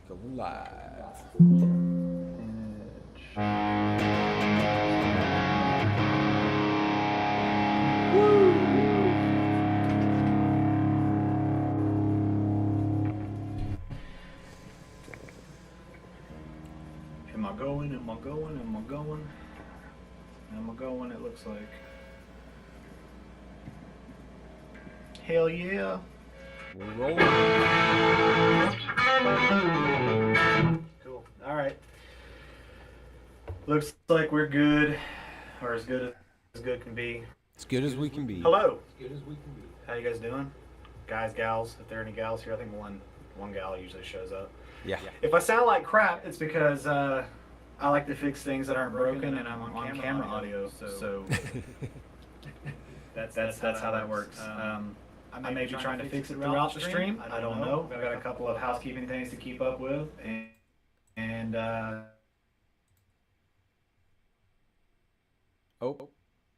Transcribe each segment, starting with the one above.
Go live. Am I going? Am I going? Am I going? Am I going? It looks like. Hell yeah. We're rolling. Cool. All right. Looks like we're good, or as good can be. As good as we can be. Hello. As good as we can be. How you guys doing? Guys, gals, if there are any gals here, I think one gal usually shows up. Yeah. If I sound like crap, it's because I like to fix things that aren't broken, and I'm on camera audio, so that's how that works. I may be trying to fix it throughout the stream. I don't know. I've got a couple of housekeeping things to keep up with, and Oh,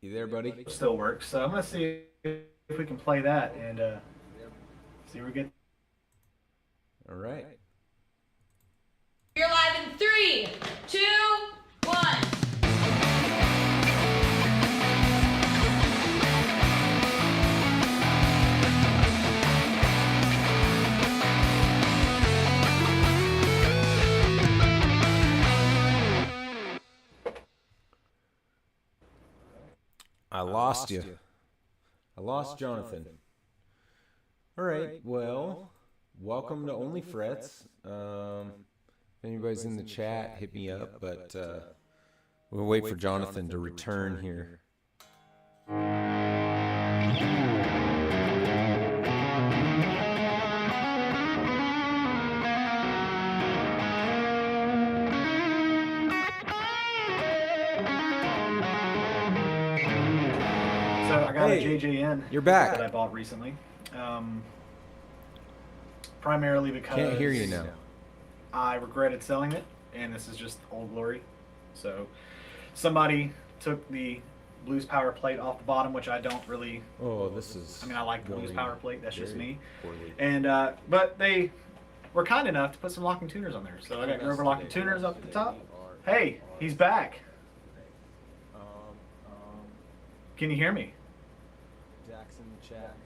you there, buddy? still works. So I'm gonna see if we can play that and see where we get. All right. You're live in 3, 2, 1. I lost you. I lost Johnathan. All right. Well, welcome to Onlyfrets. If anybody's in the chat, hit me up. But we'll wait for Johnathan to return here. So I got a JJN. You're back. That I bought recently. Primarily because Can't hear you now. I regretted selling it, and this is just old glory. So somebody took the Blues Power plate off the bottom, which I don't really. Oh, this is. I mean, I like the Blues Power plate. That's just me. Poorly. And but they were kind enough to put some locking tuners on there. So I got Grover locking tuners up at the top. Hey, he's back. Can you hear me? Jack's in the chat.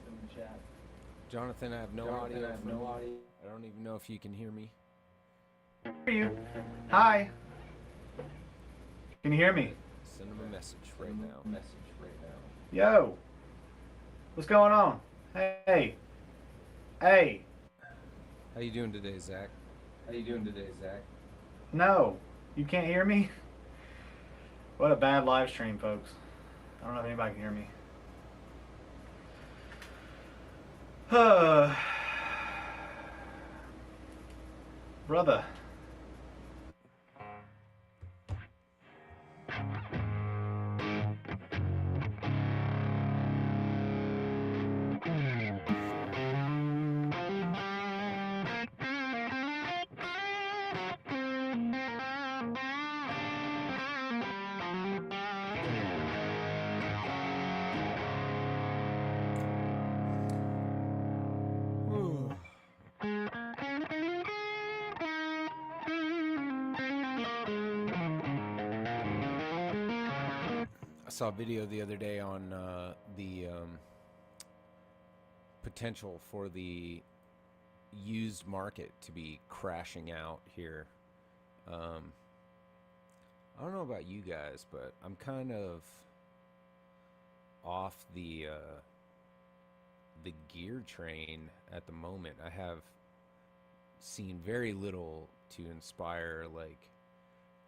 Johnathan, I have no audio. I don't even know if you can hear me. Hear you? Hi. Can you hear me? Send him a message right now. Yo. What's going on? Hey. Hey. How you doing today, Zach? No. You can't hear me? What a bad live stream, folks. I don't know if anybody can hear me. Brother. I saw a video the other day on the potential for the used market to be crashing out here. I don't know about you guys, but I'm kind of off the gear train at the moment. I have seen very little to inspire like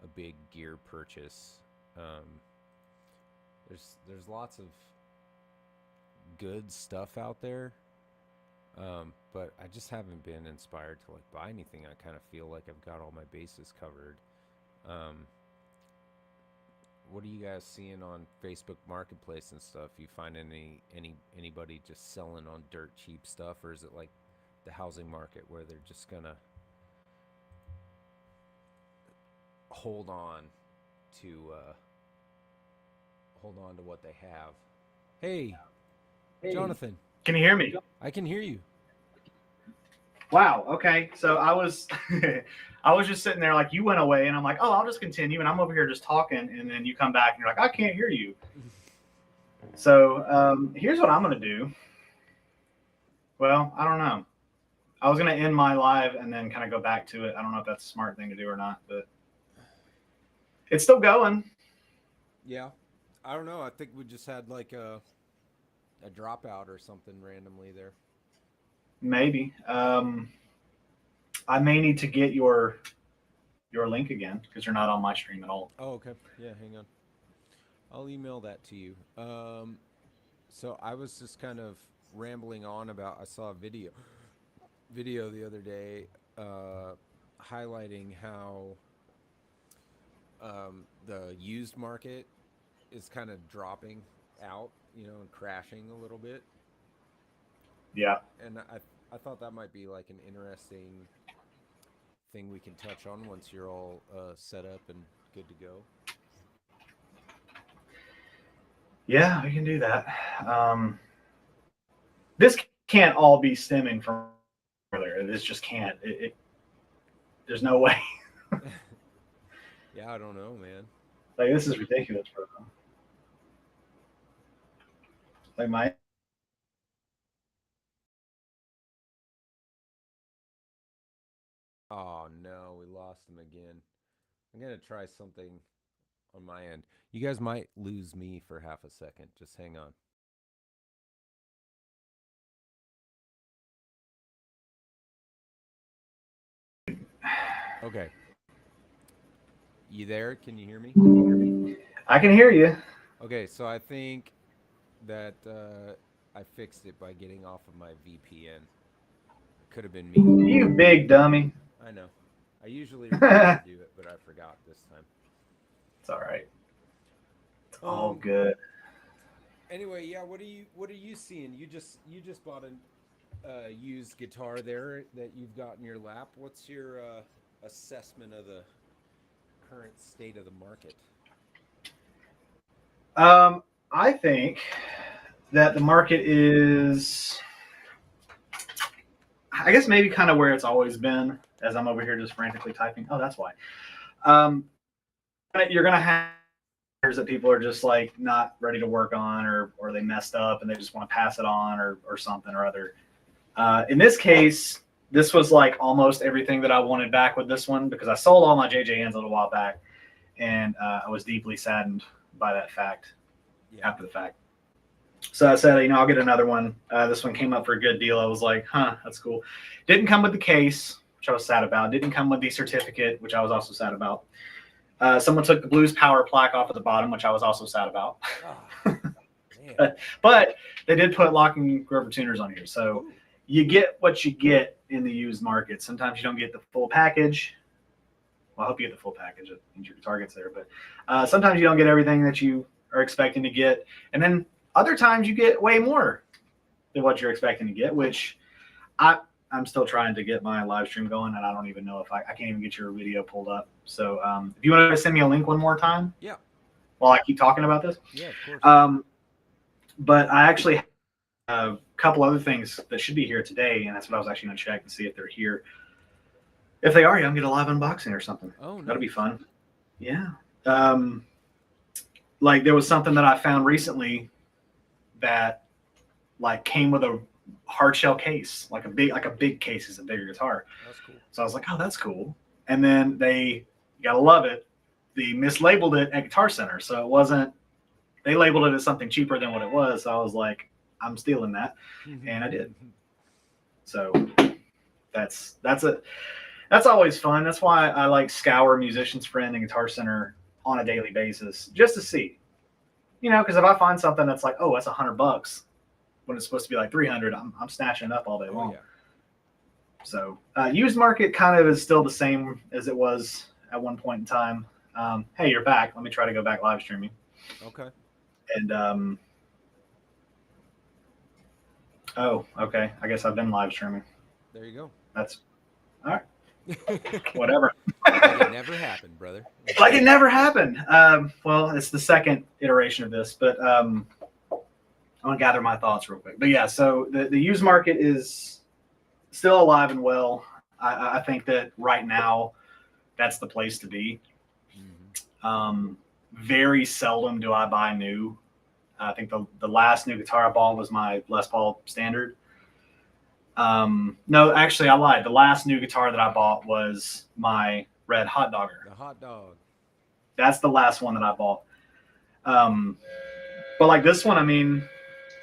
a big gear purchase. There's lots of good stuff out there, but I just haven't been inspired to like buy anything. I kind of feel like I've got all my bases covered. What are you guys seeing on Facebook Marketplace and stuff? You find anybody just selling on dirt cheap stuff, or is it like the housing market where they're just gonna hold on to what they have? Hey, Johnathan. Can you hear me? I can hear you. Wow. Okay. So I was, I was just sitting there like you went away, and I'm like, oh, I'll just continue, and I'm over here just talking, and then you come back, and you're like, I can't hear you. So here's what I'm gonna do. Well, I don't know. I was gonna end my live and then kind of go back to it. I don't know if that's a smart thing to do or not, but it's still going. Yeah. I don't know. I think we just had like a dropout or something randomly there. Maybe. I may need to get your link again because you're not on my stream at all. Oh, okay. Yeah, hang on. I'll email that to you. So I was just kind of rambling on about. I saw a video the other day, highlighting how the used market is kind of dropping out, and crashing a little bit. Yeah. And I thought that might be like an interesting thing we can touch on once you're all set up and good to go. Yeah, we can do that. This can't all be stemming from earlier. This just can't. There's no way. Yeah, I don't know, man. Like, this is ridiculous, bro. Like, my. Oh no, we lost him again. I'm gonna try something on my end. You guys might lose me for half a second. Just hang on. Okay. You there? Can you hear me? I can hear you. Okay, so I think that I fixed it by getting off of my VPN. Could have been me. You big dummy. I know. I usually remember to do it, but I forgot this time. It's all right. It's all good. Anyway, yeah. What are you seeing? You just bought a used guitar there that you've got in your lap. What's your assessment of the current state of the market? I think that the market is, I guess, maybe kind of where it's always been, as I'm over here just frantically typing. Oh, that's why. You're going to have that people are just like not ready to work on, or they messed up and they just want to pass it on, or something or other. In this case, this was like almost everything that I wanted back with this one, because I sold all my JJNs a little while back, and I was deeply saddened by that fact after the fact. So I said, I'll get another one. This one came up for a good deal. I was like, that's cool. Didn't come with the case, which I was sad about. Didn't come with the certificate, which I was also sad about. Someone took the Blues Power plaque off at the bottom, which I was also sad about. Oh, but they did put Locking Grover tuners on here. So you get what you get in the used market. Sometimes you don't get the full package. Well, I hope you get the full package. It means your target's there. But sometimes you don't get everything that you are expecting to get. And then other times you get way more than what you're expecting to get, which I'm still trying to get my live stream going, and I don't even know if I can't even get your video pulled up. So if you want to send me a link one more time. Yeah. While I keep talking about this. Yeah, of course. But I actually have a couple other things that should be here today, and that's what I was actually going to check to see if they're here. If they are, I'm going to get a live unboxing or something. Oh, nice. That'll be fun. Yeah. Like, there was something that I found recently that like came with a hard shell case, like a big case is a bigger guitar. That's cool. So I was like, oh, that's cool. And then you gotta love it, they mislabeled it at Guitar Center. So it wasn't, they labeled it as something cheaper than what it was. So I was like, I'm stealing that. And I did. So that's always fun. That's why I like scour Musician's Friend and Guitar Center on a daily basis, just to see, because if I find something that's like, oh, that's $100 when it's supposed to be like 300, I'm snatching it up all day long. Yeah. So used market kind of is still the same as it was at one point in time. Hey, you're back. Let me try to go back live streaming. Okay. And oh, okay. I guess I've been live streaming. There you go. That's all right. Whatever. Like it never happened, brother. Like it never happened. Well, it's the second iteration of this, but I'm gonna gather my thoughts real quick. But yeah, so the used market is still alive and well. I think that right now that's the place to be. Very seldom do I buy new. I think the last new guitar I bought was my Les Paul Standard. No, actually, I lied. The last new guitar that I bought was my Red Hot Dogger. The hot dog. That's the last one that I bought. But like this one, I mean,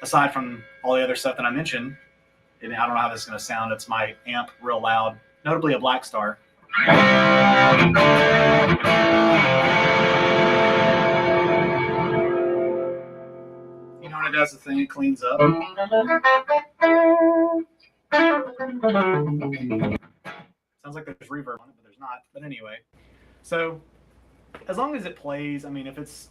aside from all the other stuff that I mentioned, and I don't know how this is going to sound. It's my amp real loud, notably a Black Star. You know, when it does the thing, it cleans up. Sounds like there's reverb on it, but there's not. But anyway, so as long as it plays, I mean, if it's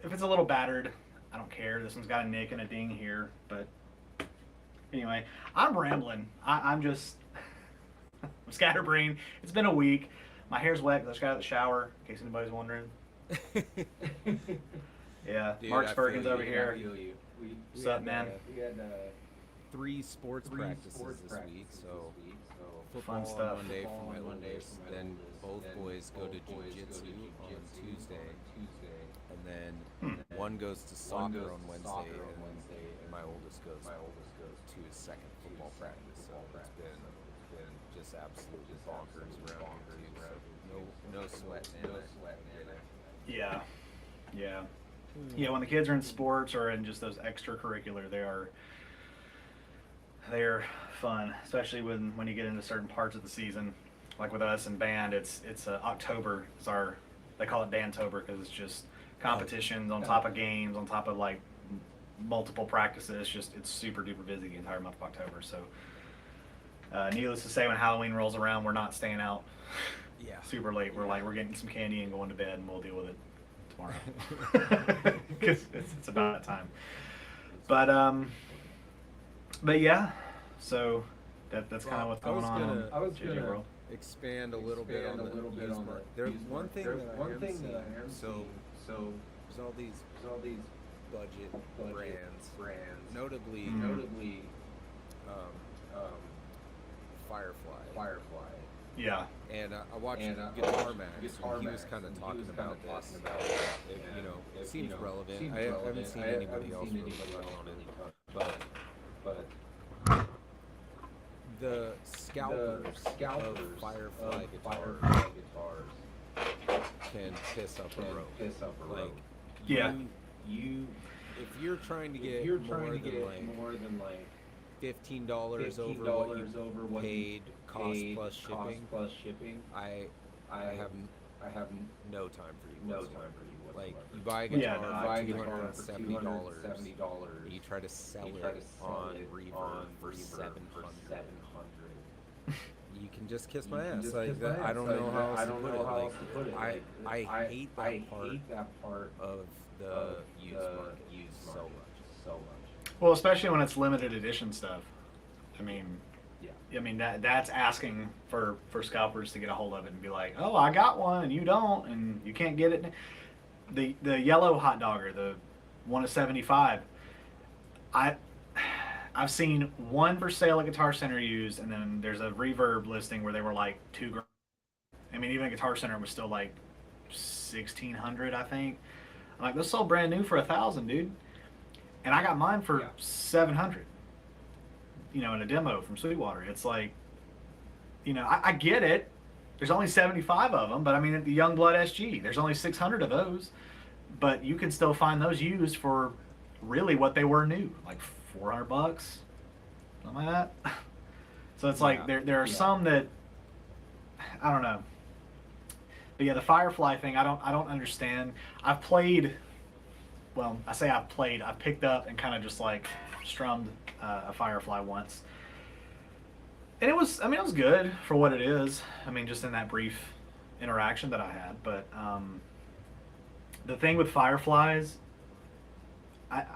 a little battered, I don't care. This one's got a nick and a ding here, but anyway, I'm rambling. I'm just I'm scatterbrained. It's been a week. My hair's wet because I just got out of the shower, in case anybody's wondering. Yeah, Dude, Mark Spurgeon's over here. What's up, man? We had 3 sports practices this week, so football Fun stuff. on Monday for my oldest, then both boys go to jiu-jitsu on Tuesday, and then one goes to soccer on Wednesday, and my oldest goes to his second football practice. So it's been just absolutely bonkers around here too. So no sweat, Yeah. Yeah, when the kids are in sports or in just those extracurricular, they're fun, especially when you get into certain parts of the season. Like with us in band, it's October. They call it Bandtober because it's just competitions on top of games, on top of like multiple practices. It's super duper busy the entire month of October. So needless to say, when Halloween rolls around, we're not staying out super late. We're getting some candy and going to bed, and we'll deal with it tomorrow because it's about that time. But yeah, so that's kind of what's going on. I was JJ World. expand a little bit on the used market. There's one thing that I am seeing. So there's all these budget brands, notably Firefly. Yeah. And I watched Guitar Max, and he was kind of talking about this. It seems relevant. I haven't seen anybody else really touch on it, but the scalpers of Firefly guitars can piss up a rope. Like, Yeah. if you're trying to get more than like $15 over what you paid cost plus shipping, I have no time for you whatsoever. Like, you buy a guitar for $270, you try to sell it on Reverb for $700. You can just kiss my ass. Like, I don't know how else to put it. Like, I hate that part of the used market so much. Well, especially when it's limited edition stuff. I mean that's asking for scalpers to get a hold of it and be like, oh, I got one and you don't, and you can't get it. The yellow hot dogger, the 1 of 75. I've seen one for sale at Guitar Center used, and then there's a Reverb listing where they were like $2,000. I mean, even Guitar Center was still like $1,600, I think. I'm like, this sold brand new for $1,000, dude. And I got mine for $700. In a demo from Sweetwater. It's like, I get it. There's only 75 of them, but I mean, at the Youngblood SG, there's only 600 of those. But you can still find those used for really what they were new, like $400, something like that. So it's like there are some that I don't know. But yeah, the Firefly thing, I don't understand. I've played. Well, I say I've picked up and kind of just like strummed a Firefly once. And it was good for what it is. I mean, just in that brief interaction that I had. But the thing with Fireflies, I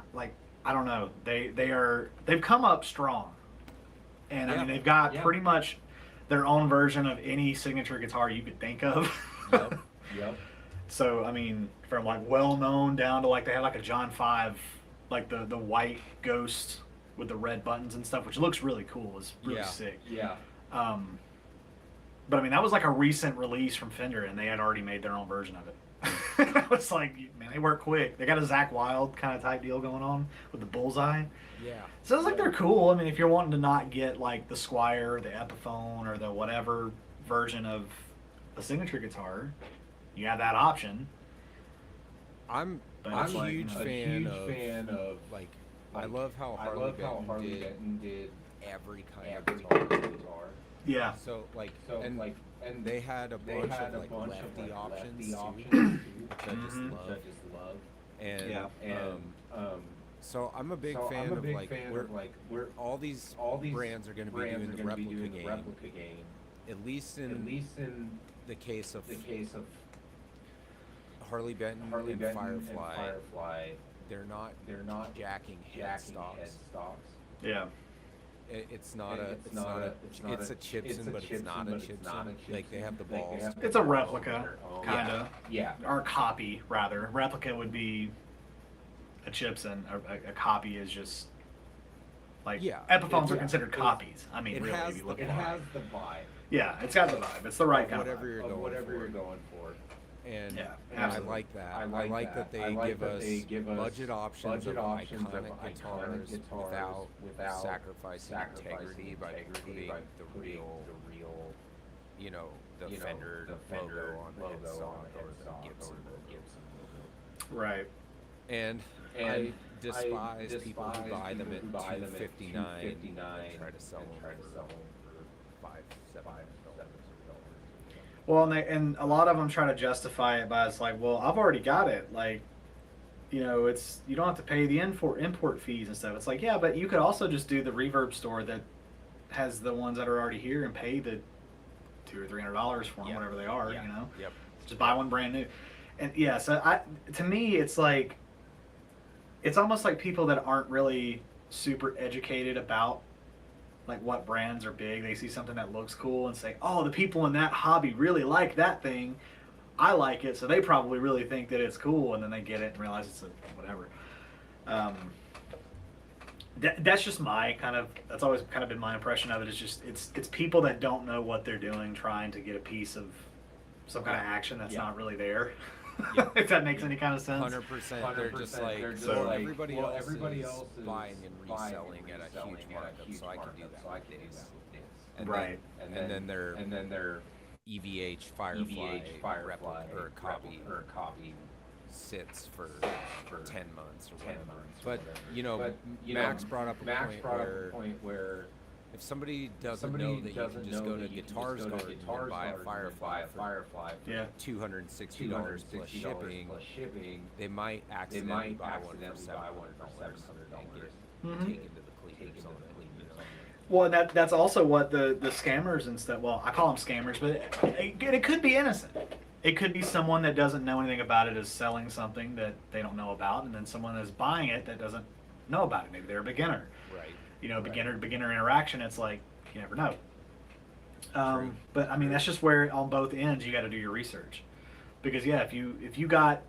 don't know. They've come up strong. And I mean, they've got pretty much their own version of any signature guitar you could think of. Yep. So, I mean, from like well known down to like they had like a John 5, like the white ghost with the red buttons and stuff, which looks really cool. It's really sick. Yeah. But I mean, that was like a recent release from Fender, and they had already made their own version of it. I was like, man, they work quick. They got a Zakk Wylde kind of type deal going on with the bullseye. Yeah. So it's like they're cool. I mean, if you're wanting to not get like the Squire, or the Epiphone, or the whatever version of a signature guitar, you have that option. I'm a huge fan of like I love how Harley Benton did every kind of guitar. Yeah. So and they had a bunch of like lefty options too, which I just love. And so I'm a big fan of like we're all these brands are going to be doing the replica game. At least in the case of Harley Benton and Firefly, they're not jacking headstocks. Yeah. It's a Chipson, but it's not a Chipson. Like they have the balls. It's a replica, kind of. Yeah. Or a copy, rather. Replica would be a Chipson. A copy is just like Epiphones are considered copies. I mean, really, if you look at it. It has the vibe. Yeah, it's got the vibe. It's the right kind whatever of vibe. you're going for. And Yeah, I like that. I like that they give us budget options of iconic guitars without sacrificing integrity by putting the real, you know, the Fender logo on the headstock or the Gibson logo. Right. And I despise people who buy them at $259 and try to sell them for $5, $7. Well, and a lot of them try to justify it by it's like, well, I've already got it. Like, you know, it's you don't have to pay the import fees and stuff. It's like, yeah, but you could also just do the Reverb store that has the ones that are already here and pay the $200 or $300 for them, whatever they are. You know, just buy one brand new. And yeah, so to me, it's like it's almost like people that aren't really super educated about like what brands are big. They see something that looks cool and say, oh, the people in that hobby really like that thing. I like it, so they probably really think that it's cool, and then they get it and realize it's a whatever. That's just my that's always kind of been my impression of it. It's just it's people that don't know what they're doing trying to get a piece of some kind of action that's not really there. If that makes any kind of sense. 100%. They're just like, so everybody else is buying and reselling at a huge markup, so I can do that with this. And right. Then their EVH Firefly replica or copy sits for 10 months or whatever. But you know, Max brought up a point where if somebody doesn't know that you can just go to Guitars Garden and buy a Firefly for $260 plus shipping, they might accidentally buy one for $700 and get taken to the cleaners on it. Well, that's also what the scammers and stuff. Well, I call them scammers, but it could be innocent. It could be someone that doesn't know anything about it is selling something that they don't know about, and then someone is buying it that doesn't know about it. Maybe they're a beginner. Right. You know, beginner interaction. It's like you never know. But I mean, that's just where on both ends you got to do your research, because if you got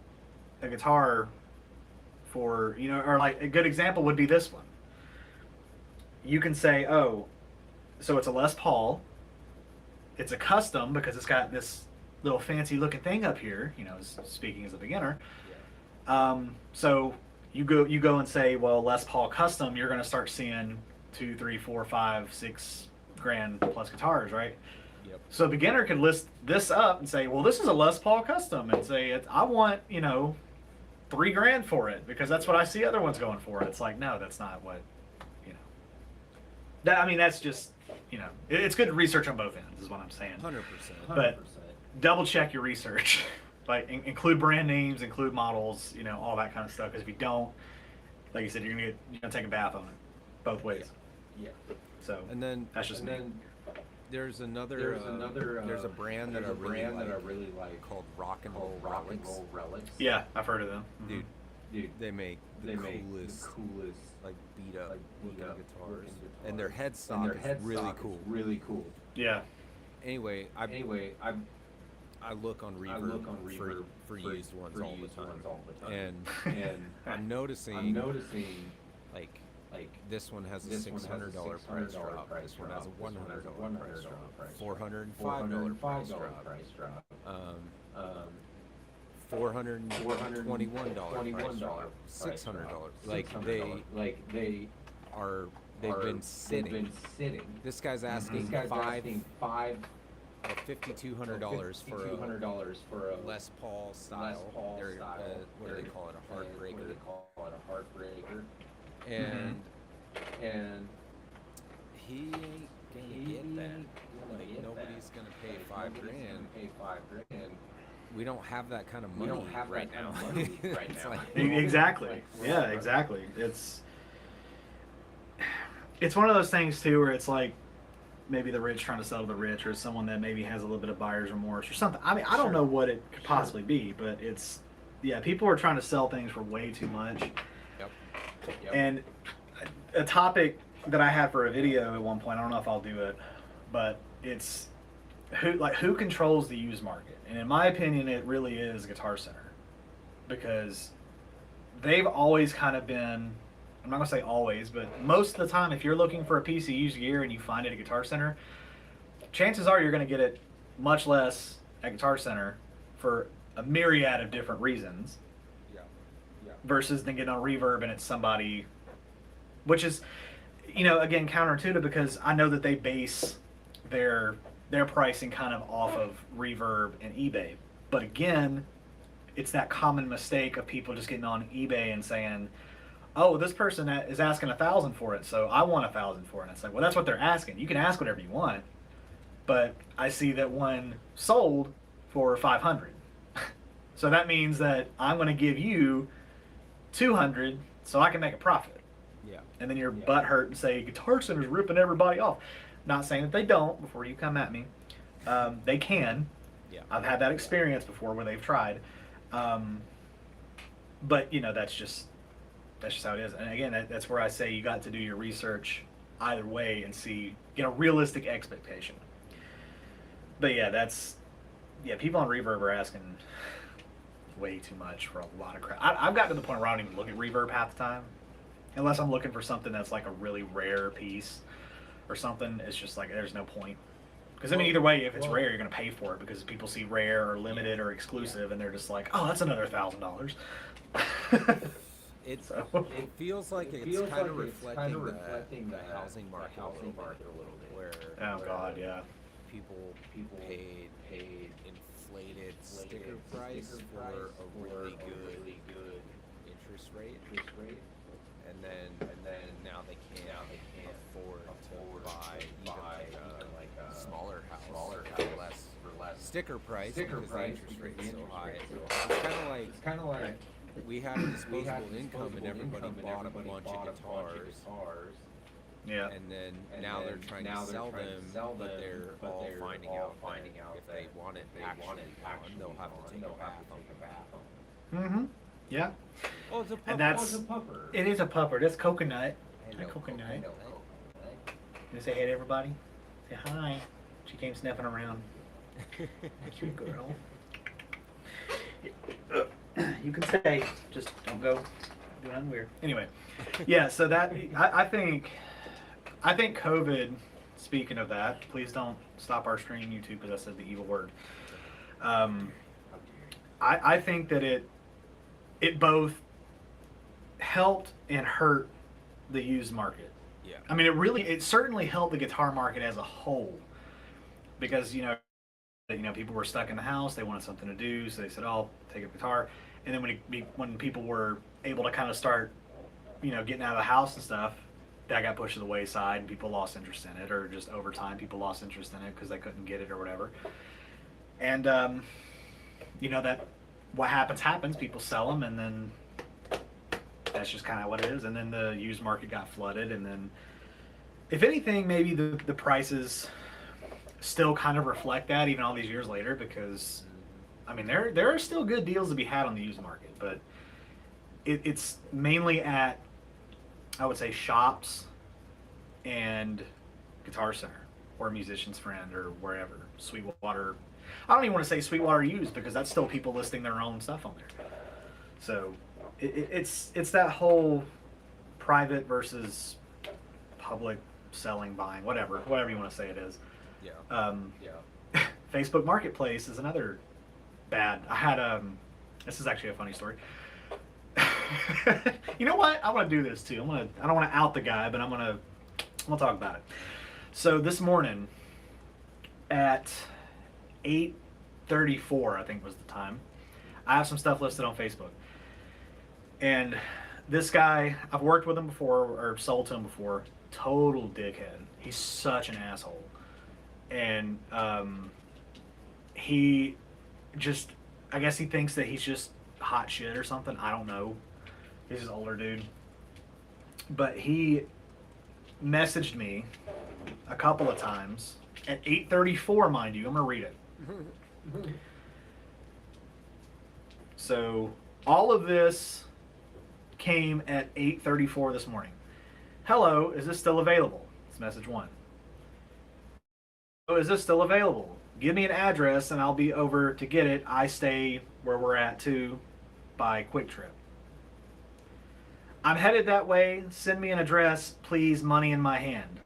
a guitar for or like a good example would be this one. You can say, oh, so it's a Les Paul. It's a custom because it's got this little fancy looking thing up here. Speaking as a beginner. So you go and say, well, Les Paul custom. You're going to start seeing $2, $3, $4, $5, $6 grand plus guitars, right? Yep. So a beginner could list this up and say, well, this is a Les Paul custom, and say, I want $3 grand for it because that's what I see other ones going for. It's like, no, that's not what. That's just, it's good to research on both ends, is what I'm saying. 100%. But double check your research. Like, include brand names, include models, all that kind of stuff. Because if you don't, like you said, you're gonna take a bath on it, both ways. Yeah. So. And then that's just me. There's a brand that I really like called Rock and Roll Relics. Yeah, I've heard of them. Dude, they make the coolest like beat up guitars, and their headstock is really cool. Yeah. Anyway, I look on Reverb for used ones all the time, and I'm noticing like this one has a $600 price drop. This one has a $100 price drop. $405 price drop. $421 price drop. $600. They've been sitting. This guy's asking $5,200 for a Les Paul style. What do they call it? A heartbreaker. And he ain't gonna get that. Nobody's gonna pay $5,000. We don't have that kind of money right now. Exactly. Yeah, exactly. It's one of those things too where it's like maybe the rich trying to sell to the rich, or someone that maybe has a little bit of buyer's remorse or something. I mean, I don't know what it could possibly be, but people are trying to sell things for way too much. Yep. And a topic that I had for a video at one point, I don't know if I'll do it, but it's who controls the used market. And in my opinion, it really is Guitar Center, because they've always kind of been, I'm not gonna say always, but most of the time, if you're looking for a piece of used gear and you find it at Guitar Center, chances are you're gonna get it much less at Guitar Center for a myriad of different reasons. Yeah. Versus than getting on Reverb and it's somebody, which is, again, counterintuitive, because I know that they base their pricing kind of off of Reverb and eBay. But again, it's that common mistake of people just getting on eBay and saying, oh, this person is asking $1,000 for it, so I want $1,000 for it. And it's like, well, that's what they're asking. You can ask whatever you want, but I see that one sold for $500. So that means that I'm going to give you $200 so I can make a profit. Yeah. And then your butt hurt and say Guitar Center's ripping everybody off. Not saying that they don't. Before you come at me, they can. Yeah. I've had that experience before where they've tried, but that's just how it is. And again, that's where I say you got to do your research either way and get a realistic expectation. But people on Reverb are asking way too much for a lot of crap. I've gotten to the point where I don't even look at Reverb half the time, unless I'm looking for something that's like a really rare piece or something. It's just like there's no point. Because either way, if it's rare, you're going to pay for it, because people see rare or limited or exclusive, and they're just like, oh, that's another $1,000. It feels like it's kind of reflecting the housing market a little bit, where people paid inflated sticker price for a really good interest rate, and then now they can't afford to buy even like a smaller house for less sticker price because the interest rate is so high. It's kind of like we had a disposable income and everybody bought a bunch of guitars. Yeah. And then now they're trying to sell them, but they're all finding out if they want it actually on, they'll have to take a bath on the bath. Mm-hmm. Yeah. Oh, it's a pupper. And it is a pupper. That's Coconut. Hi, Coconut. You say hey to everybody? Say hi. She came sniffing around. Cute girl. You can say, just don't go do nothing weird. Anyway, yeah. So that I think COVID. Speaking of that, please don't stop our stream, YouTube, because I said the evil word. I think that it both helped and hurt the used market. Yeah. I mean, it certainly helped the guitar market as a whole, because people were stuck in the house, they wanted something to do, so they said, "Oh, I'll take a guitar." And then when people were able to kind of start, getting out of the house and stuff, that got pushed to the wayside, and people lost interest in it, or just over time, people lost interest in it because they couldn't get it or whatever. And that what happens. People sell them, and then that's just kind of what it is. And then the used market got flooded, and then, if anything, maybe the prices still kind of reflect that even all these years later, because I mean there are still good deals to be had on the used market, but it's mainly at, I would say, shops and Guitar Center or Musician's Friend or wherever. Sweetwater. I don't even want to say Sweetwater Used, because that's still people listing their own stuff on there. So it's that whole private versus public selling, buying, whatever you want to say it is. Yeah. Facebook Marketplace is another bad. I had this is actually a funny story. You know what? I want to do this too. I don't want to out the guy, but I'm gonna talk about it. So this morning at 8:34, I think was the time, I have some stuff listed on Facebook. And this guy, I've worked with him before or sold to him before. Total dickhead. He's such an asshole. And he just, I guess he thinks that he's just hot shit or something. I don't know. He's an older dude. But he messaged me a couple of times at 8:34, mind you. I'm going to read it. So all of this came at 8:34 this morning. Hello, is this still available? It's message 1. Oh, is this still available? Give me an address and I'll be over to get it. I stay where we're at too by Quick Trip. I'm headed that way. Send me an address, please. Money in my hand.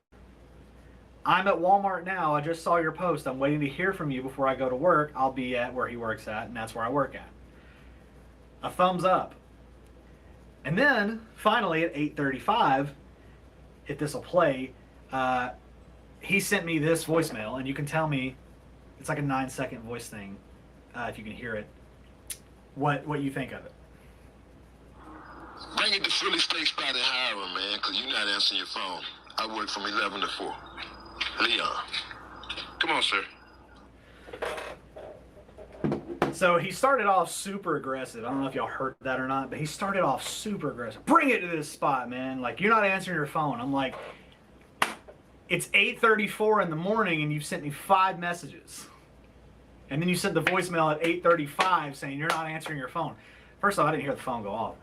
I'm at Walmart now. I just saw your post. I'm waiting to hear from you before I go to work. I'll be at where he works at, and that's where I work at. A thumbs up. And then, finally, at 8:35, if this will play, he sent me this voicemail, and you can tell me, it's like a 9-second voice thing, if you can hear it, what you think of it. Bring it to Philly Steak Spot in Hiram, man, because you're not answering your phone. I work from 11 to 4. Leon. Come on, sir. So he started off super aggressive. I don't know if y'all heard that or not, but he started off super aggressive. Bring it to this spot, man. Like, you're not answering your phone. I'm like, it's 8:34 in the morning and you've sent me 5 messages. And then you sent the voicemail at 8:35 saying you're not answering your phone. First off, I didn't hear the phone go off.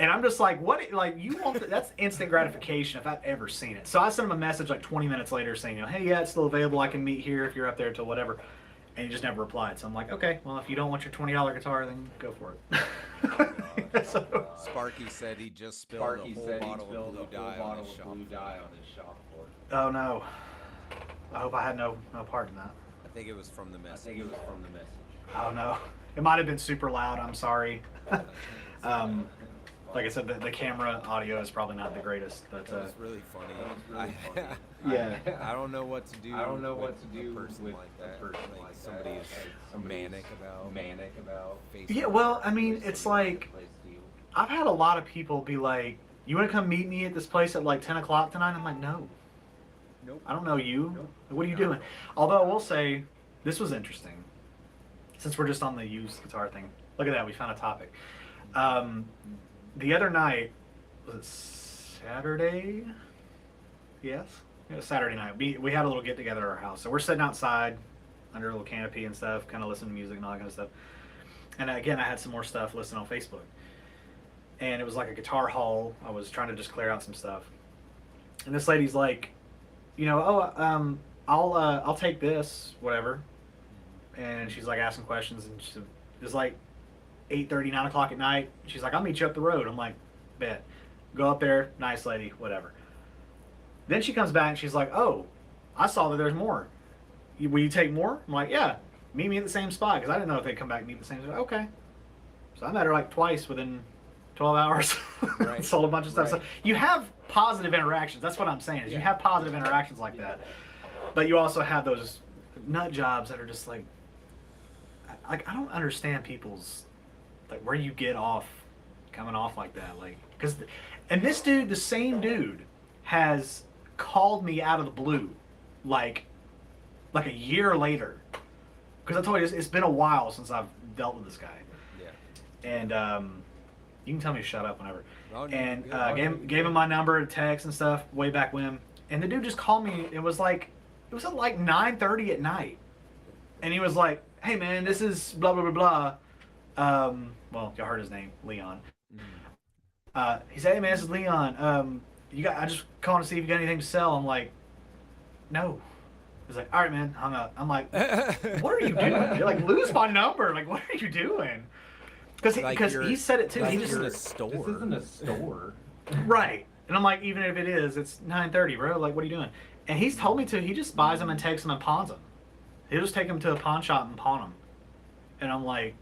And I'm just like, what? Like, you want that's instant gratification if I've ever seen it. So I sent him a message like 20 minutes later saying, you know, hey, yeah, it's still available. I can meet here if you're up there till whatever. And he just never replied. So I'm like, okay, well, if you don't want your $20 guitar, then go for it. So, Sparky said he just spilled a whole bottle of blue dye on his shop floor. Oh no! I hope I had no part in that. I think it was from the message. Oh no! It might have been super loud. I'm sorry. Like I said, the camera audio is probably not the greatest, but it was really funny. Yeah. I don't know what to do. I don't know what to do with a person with like that. a person Like like somebody that. is manic about Facebook. Yeah, well, I mean, it's like, I've had a lot of people be like, you want to come meet me at this place at like 10 o'clock tonight? I'm like, no. Nope. I don't know you. Nope. What are you doing? Although I will say, this was interesting. Since we're just on the used guitar thing. Look at that, we found a topic. The other night, was it Saturday? Yes? It was Saturday night. We had a little get-together at our house. So we're sitting outside under a little canopy and stuff, kind of listening to music and all that kind of stuff. And again, I had some more stuff listed on Facebook. And it was like a guitar haul. I was trying to just clear out some stuff. And this lady's like, you know, I'll take this, whatever. And she's like asking questions, and she was like 8:30, 9 o'clock at night. She's like, I'll meet you up the road. I'm like, bet. Go up there, nice lady, whatever. Then she comes back and she's like, oh, I saw that there's more. Will you take more? I'm like, yeah, meet me at the same spot, because I didn't know if they'd come back and meet at the same spot. Okay. So I met her like twice within 12 hours. Right. Sold a bunch of stuff. Right. So you have positive interactions. That's what I'm saying, is you have positive interactions like that. But you also have those nut jobs that are just like I don't understand people's, like, where you get off coming off like that, like, because and this dude, the same dude, has called me out of the blue like a year later, because I told you it's been a while since I've dealt with this guy. Yeah. And you can tell me to shut up whenever. Oh, no, and gave him my number, text and stuff way back when, and the dude just called me. It was at like 9:30 at night, and he was like, hey man, this is blah blah blah blah. Well, y'all heard his name, Leon. He said, hey man, this is Leon. I just calling to see if you got anything to sell. I'm like, no. He's like, all right man, hung up. I'm like, what are you doing? You're like, lose my number. Like, what are you doing? Because Like he said it too. Like He you're just in a store. This isn't a store. right. And I'm like, even if it is, it's 9:30, bro. Like, what are you doing? And he's told me to. He just buys them and takes them and pawns them. He'll just take them to a pawn shop and pawn them. And I'm like,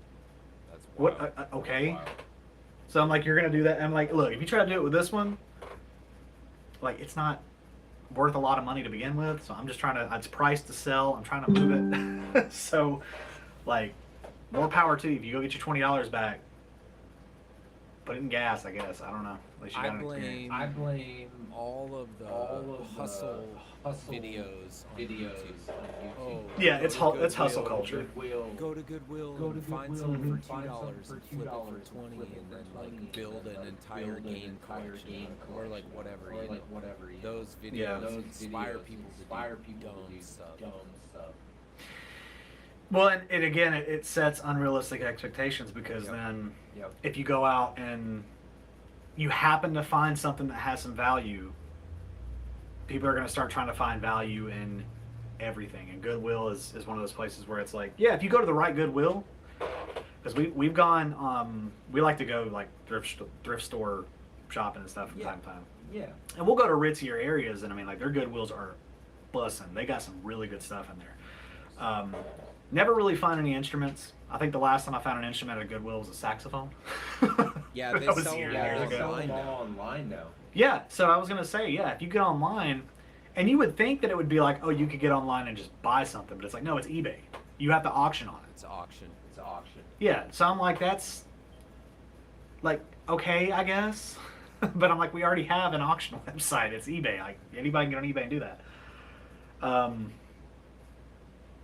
That's what? wild. Okay. Wild. So I'm like, you're gonna do that? And I'm like, look, if you try to do it with this one, like, it's not worth a lot of money to begin with. So I'm just trying to. It's priced to sell. I'm trying to move it. So, like, more power to you. If you go get your $20 back, put it in gas. I guess. I don't know. At least you got an experience. I blame all of the hustle videos on YouTube. Oh, Yeah, it's go to it's hustle Goodwill, culture. Go to Goodwill and find something for $2 and flip it for 20 and then like build an entire game collection or like whatever. You know, those videos inspire people to do dumb stuff. Well, and again, it sets unrealistic expectations because then if you go out and you happen to find something that has some value, people are going to start trying to find value in everything. And Goodwill is one of those places where it's like, yeah, if you go to the right Goodwill, because we've gone, we like to go like thrift store shopping and stuff from time to time. Yeah. And we'll go to ritzier areas, and I mean, like, their Goodwills are bussin'. They got some really good stuff in there. Never really find any instruments. I think the last time I found an instrument at Goodwill was a saxophone. Yeah, they That was sell years them ago. Online now. Yeah, so I was gonna say, yeah, if you get online, and you would think that it would be like, oh, you could get online and just buy something, but it's like, no, it's eBay. You have to auction on it. It's auction. Yeah, so I'm like, that's like, okay, I guess. But I'm like, we already have an auction website. It's eBay. Like, anybody can get on eBay and do that.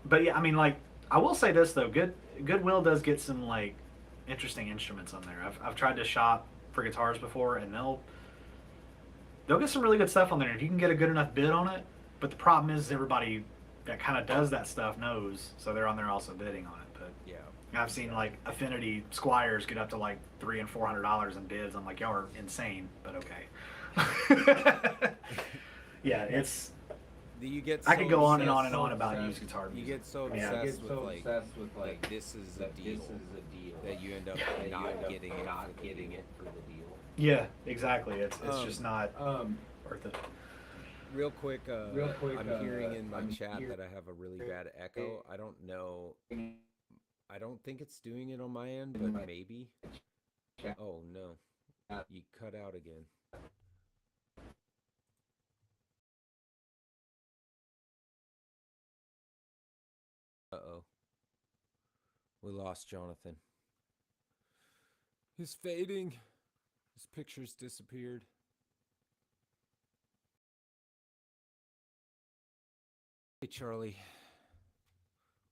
But yeah, I mean, like, I will say this though, Goodwill does get some like interesting instruments on there. I've tried to shop for guitars before, and they'll get some really good stuff on there if you can get a good enough bid on it. But the problem is everybody that kind of does that stuff knows, so they're on there also bidding on it. But Yeah. I've seen like Affinity Squires get up to like $300 and $400 in bids. I'm like, y'all are insane, but okay. Yeah, it's. You get I could go on and obsessed- on about used guitar You music. get so Yeah. obsessed, You get so with, obsessed with like this is a deal that you end up not getting it for the deal. Yeah, exactly. It's just not worth it. Real quick, I'm hearing in my I'm chat hear- that I have a really bad echo. I don't know. I don't think it's doing it on my end, but maybe. Oh no, you cut out again. Uh-oh. We lost Johnathan. He's fading. His picture's disappeared. Hey, Charlie.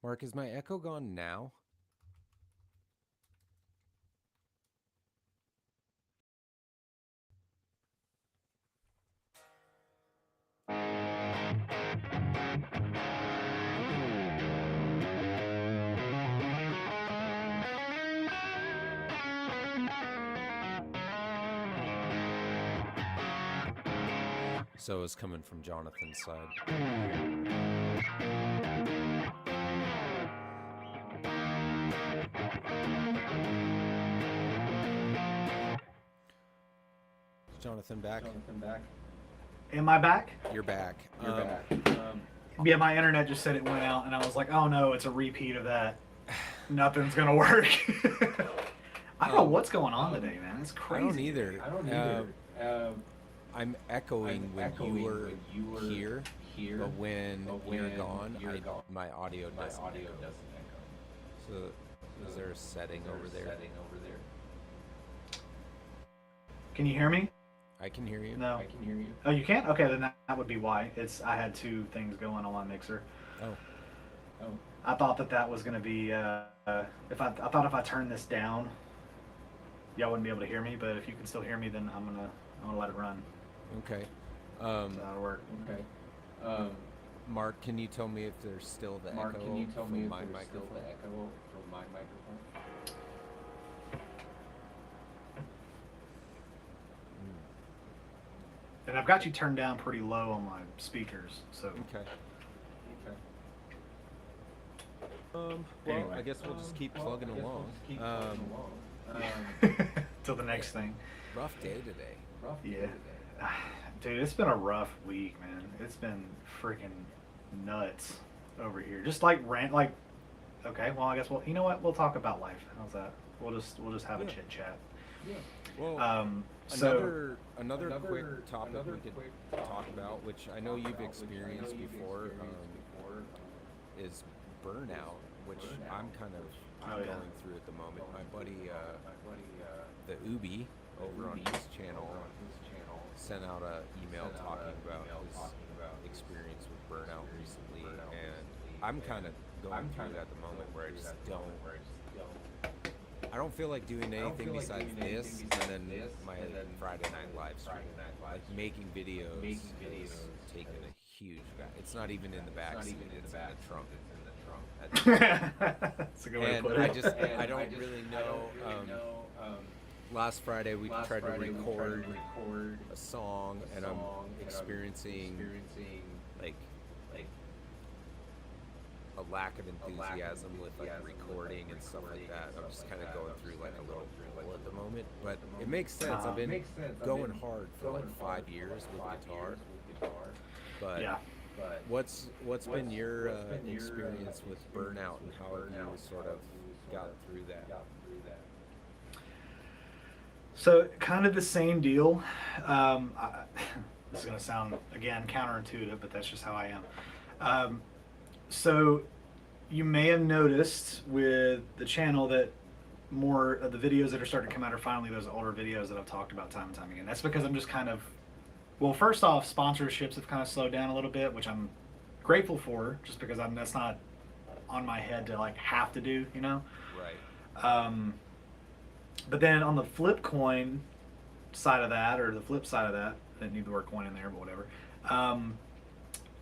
Mark, is my echo gone now? So it's coming from Jonathan's side. Is Johnathan back? Am I back? You're back. Yeah, my internet just said it went out, and I was like, oh no, it's a repeat of that. Nothing's gonna work. I don't know what's going on today, man. It's I crazy. don't either. I'm echoing when you were here, but when you're gone, my audio doesn't echo. So is there a setting over there? Can you hear me? I can hear you. No. Oh, you can't? Okay, then that would be why. I had two things going on my mixer. Oh. I thought that was gonna be if I turn this down, y'all wouldn't be able to hear me. But if you can still hear me, then I'm gonna let it run. Okay. So that'll work. Okay. Mark, can you tell me if there's still the echo from my microphone? And I've got you turned down pretty low on my speakers, so. Okay. Well, Anyway. I guess we'll just keep plugging along. till the next thing. Rough day today. Yeah. Dude, it's been a rough week, man. It's been freaking nuts over here. Just like okay, well I guess you know what? We'll talk about life. How's that? We'll just have a chit chat. Yeah. Well, another quick topic we could talk about, which I know you've experienced before, is burnout, which I'm kind of going through at the moment. My buddy, the Ubi over on his channel, sent out an email talking about his experience with burnout recently, and I'm kind of going through it at the moment where I just I don't feel like doing anything besides this, and then my Friday night live stream. Like making videos is taking a huge back. It's not even in the back seat; it's in the trunk. That's a good way to put And it. I don't really know. Last Friday we tried to record a song, and I'm experiencing like a lack of enthusiasm with like recording and stuff like that. I'm just kind of going through like a little lull at the moment, but it makes sense. I've been going hard for like 5 years with guitar. But Yeah. what's been your experience with burnout, and how have you sort of gotten through that? So kind of the same deal. This is going to sound, again, counterintuitive, but that's just how I am. So you may have noticed with the channel that more of the videos that are starting to come out are finally those older videos that I've talked about time and time again. That's because I'm just kind of, well, first off, sponsorships have kind of slowed down a little bit, which I'm grateful for, just because that's not on my head to like have to do, you know? Right. But then on the flip coin side of that, or the flip side of that, I didn't need the word coin in there, but whatever.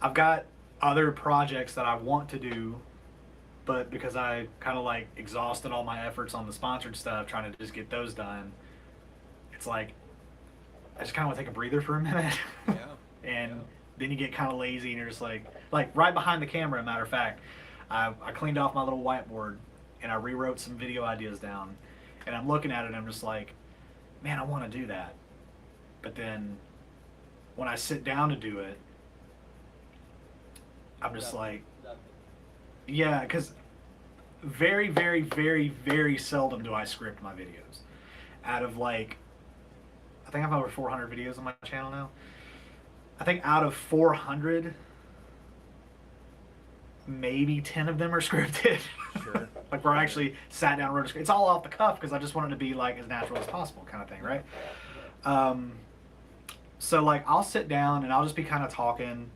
I've got other projects that I want to do, but because I kind of like exhausted all my efforts on the sponsored stuff, trying to just get those done, it's like I just kind of want to take a breather for a minute. Yeah. And then you get kind of lazy, and you're just like right behind the camera. Matter of fact, I cleaned off my little whiteboard and I rewrote some video ideas down, and I'm looking at it and I'm just like, man, I want to do that. But then when I sit down to do it, I'm just like, yeah, because very, very, very, very seldom do I script my videos. Out of like, I think I have over 400 videos on my channel now. I think out of 400, maybe 10 of them are scripted. Sure. Like where I actually sat down and wrote a script. It's all off the cuff because I just want it to be like as natural as possible, kind of thing, right? So like I'll sit down and I'll just be kind of talking.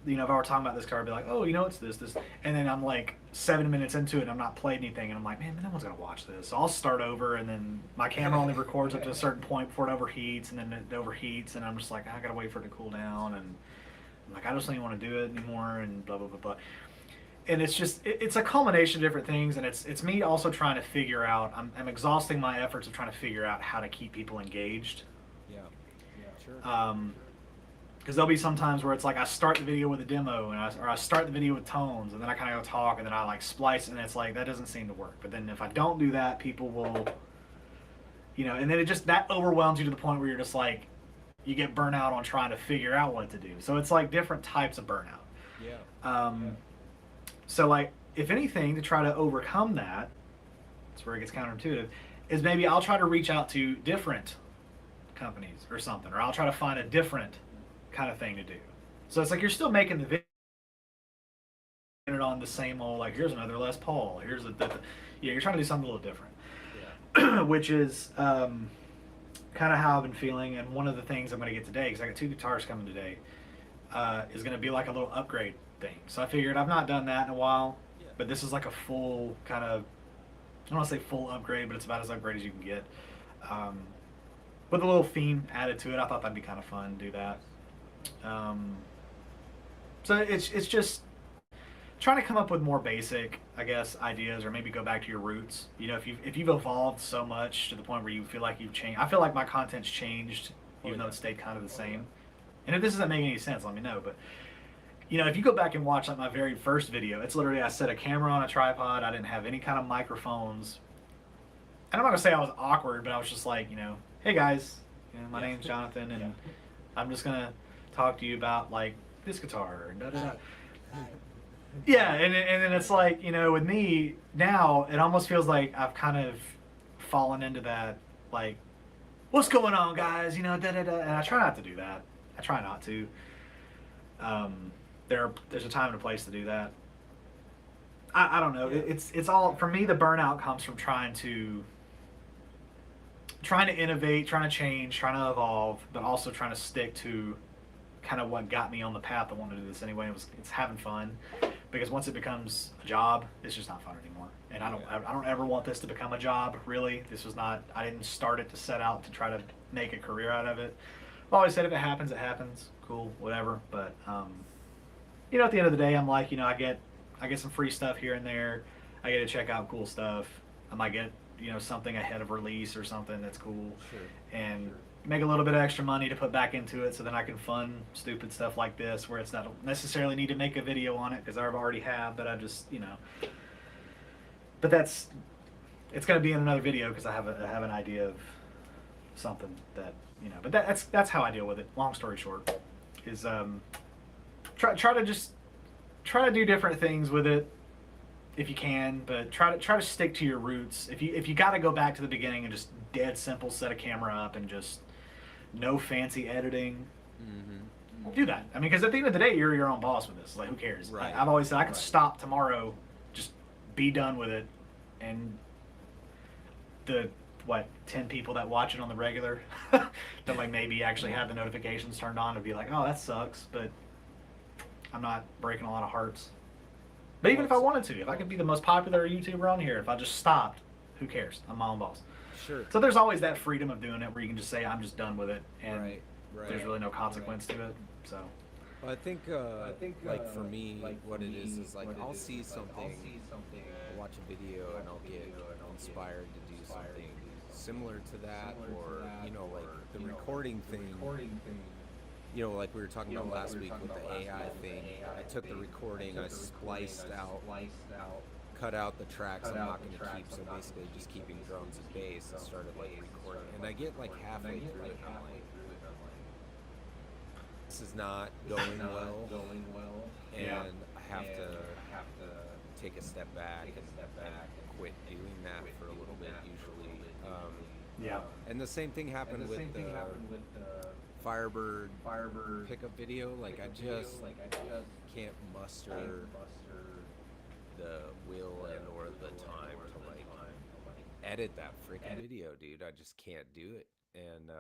You know, if I were talking about this car, I'd be like, oh, you know, it's this, and then I'm like 7 minutes into it and I'm not playing anything, and I'm like, man, no one's gonna watch this. So I'll start over, and then my camera only records up to a certain point before it overheats, and then it overheats, and I'm just like, I gotta wait for it to cool down, and I'm like, I just don't even want to do it anymore, and blah blah blah blah. And it's just it's a culmination of different things, and it's me also trying to figure out. I'm exhausting my efforts of trying to figure out how to keep people engaged. Yeah. Sure. Because there'll be some times where it's like I start the video with a demo, or I start the video with tones, and then I kind of go talk, and then I like splice, and it's like that doesn't seem to work. But then if I don't do that, people will, you know, and then that overwhelms you to the point where you're just like, you get burnt out on trying to figure out what to do. So it's like different types of burnout. Yeah. So like, if anything, to try to overcome that, that's where it gets counterintuitive, is maybe I'll try to reach out to different companies or something, or I'll try to find a different kind of thing to do. So it's like you're still making the video on the same old, like, here's another Les Paul, here's you're trying to do something a little different. Yeah. Which is kind of how I've been feeling. And one of the things I'm going to get today, because I got 2 guitars coming today, is going to be like a little upgrade thing. So I figured I've not done that in a while, but this is like a full kind of, I don't want to say full upgrade, but it's about as upgrade as you can get. With a little theme added to it. I thought that'd be kind of fun to do that. So it's just trying to come up with more basic, I guess, ideas, or maybe go back to your roots. You know, if you've evolved so much to the point where you feel like you've changed. I feel like my content's changed, even though it stayed kind of the same. And if this doesn't make any sense, let me know. But you know, if you go back and watch like my very first video, it's literally I set a camera on a tripod. I didn't have any kind of microphones. and I'm not gonna say I was awkward, but I was just like, hey guys, my name's Jonathan, and I'm just gonna talk to you about like this guitar and da da da. Yeah, and then it's like, with me now, it almost feels like I've kind of fallen into that, like, what's going on, guys? Da da da. And I try not to do that. I try not to. There's a time and a place to do that. I don't know. It's all, for me. The burnout comes from trying to innovate, trying to change, trying to evolve, but also trying to stick to kind of what got me on the path I wanted to do this anyway. It's having fun, because once it becomes a job, it's just not fun anymore. And I don't ever want this to become a job. Really, this was not. I didn't start it to set out to try to make a career out of it. I've always said if it happens, it happens. Cool, whatever. But at the end of the day, I'm like, I get some free stuff here and there. I get to check out cool stuff. I might get something ahead of release or something that's cool, and make a little bit of extra money to put back into it, so then I can fund stupid stuff like this, where it's not necessarily need to make a video on it, because I already have, but I just but it's going to be in another video, because I have an idea of something that but that's how I deal with it. Long story short is try to do different things with it if you can, but try to stick to your roots. If you got to go back to the beginning and just dead simple set a camera up and just no fancy editing, do that. I mean, because at the end of the day, you're your own boss with this. Like, who cares? Right. I've always said I could stop tomorrow, just be done with it, and the 10 people that watch it on the regular that like maybe actually have the notifications turned on to be like, oh, that sucks, but I'm not breaking a lot of hearts. But even if I wanted to, if I could be the most popular YouTuber on here, if I just stopped, who cares? I'm my own boss. Sure. So there's always that freedom of doing it, where you can just say, I'm just done with it, and Right. there's really no consequence to it. So Well, I think like for me, what it is like I'll see something, I'll watch a video, and I'll get inspired to do something similar to that, or like the recording thing. Like we were talking about last week with the AI thing. I took the recording, I spliced out, cut out the tracks I'm not going to keep, so basically just keeping drums and bass, and started like recording. And I get like halfway through it, and I'm like, this is not going well, and I have to take a step back and quit doing that for a little bit usually. yeah, And the same thing happened with the Firebird pickup video. Like I just can't muster the will and or the time to like edit that freaking video, dude. I just can't do it. And